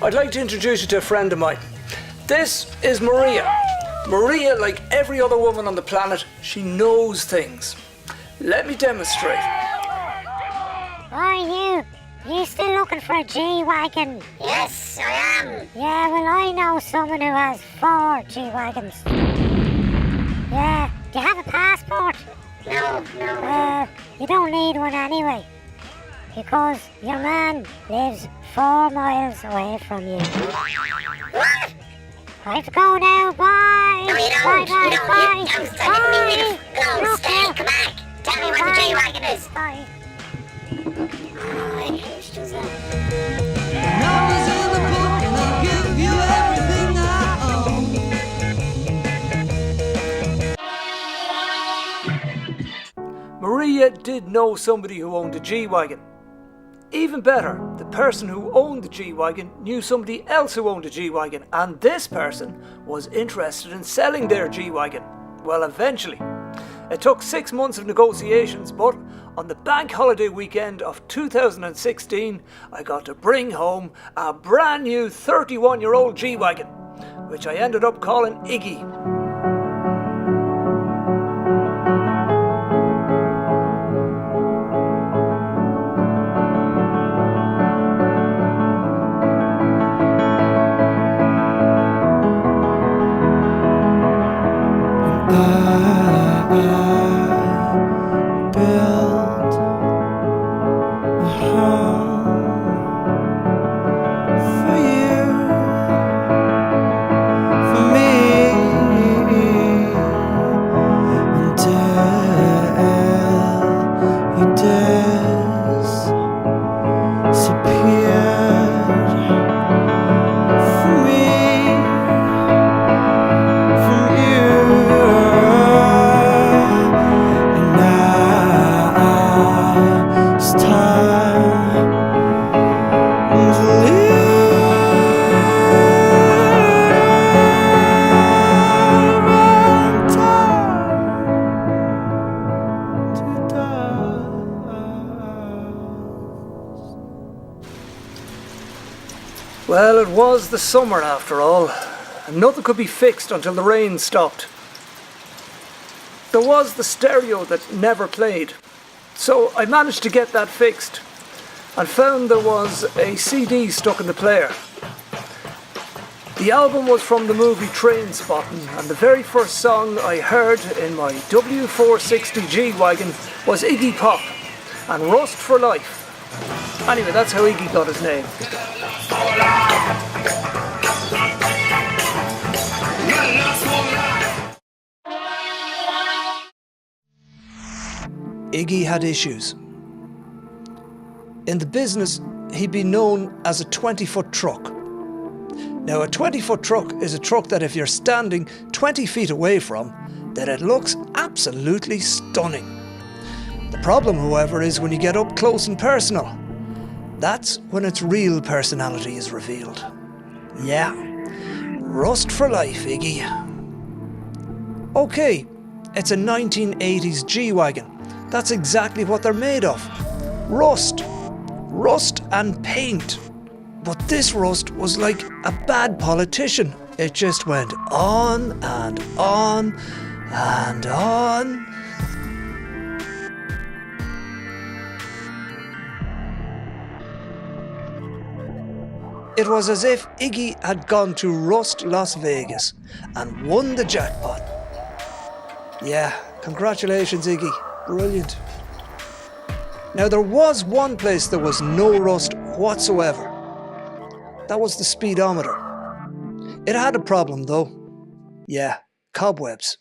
I'd like to introduce you to a friend of mine. This is Maria. Maria, like every other woman on the planet, she knows things. Let me demonstrate. Hi, you still looking for a G-Wagon? Yes, I am. Yeah, well, I know someone who has 4 G-Wagons. Yeah, do you have a passport? No. You don't need one anyway, because your man lives 4 miles away from you. What? I have to go now, bye! No, you don't. Bye. Go, stay, come back. Tell me where the G-Wagon is. Bye. Oh, I hate you, Suzanne. Numbers in the book and I'll give you everything I own. Maria did know somebody who owned a G-Wagon. Even better, the person who owned the G-Wagon knew somebody else who owned a G-Wagon, and this person was interested in selling their G-Wagon. Well, eventually. It took 6 months of negotiations, but on the bank holiday weekend of 2016, I got to bring home a brand new 31-year-old G-Wagon, which I ended up calling Iggy. Well, it was the summer after all, and nothing could be fixed until the rain stopped. There was the stereo that never played, so I managed to get that fixed and found there was a CD stuck in the player. The album was from the movie Trainspotting, and the very first song I heard in my W460 G-Wagon was Iggy Pop and Rust for Life. Anyway, that's how Iggy got his name. Iggy had issues. In the business, he'd been known as a 20-foot truck. Now, a 20-foot truck is a truck that if you're standing 20 feet away from, then it looks absolutely stunning. The problem, however, is when you get up close and personal. That's when its real personality is revealed. Yeah, rust for life, Iggy. Okay, it's a 1980s G-Wagon. That's exactly what they're made of. Rust. Rust and paint. But this rust was like a bad politician. It just went on and on and on. It was as if Iggy had gone to Rust Las Vegas and won the jackpot. Yeah, congratulations, Iggy. Brilliant. Now, there was one place there was no rust whatsoever. That was the speedometer. It had a problem, though. Yeah, cobwebs.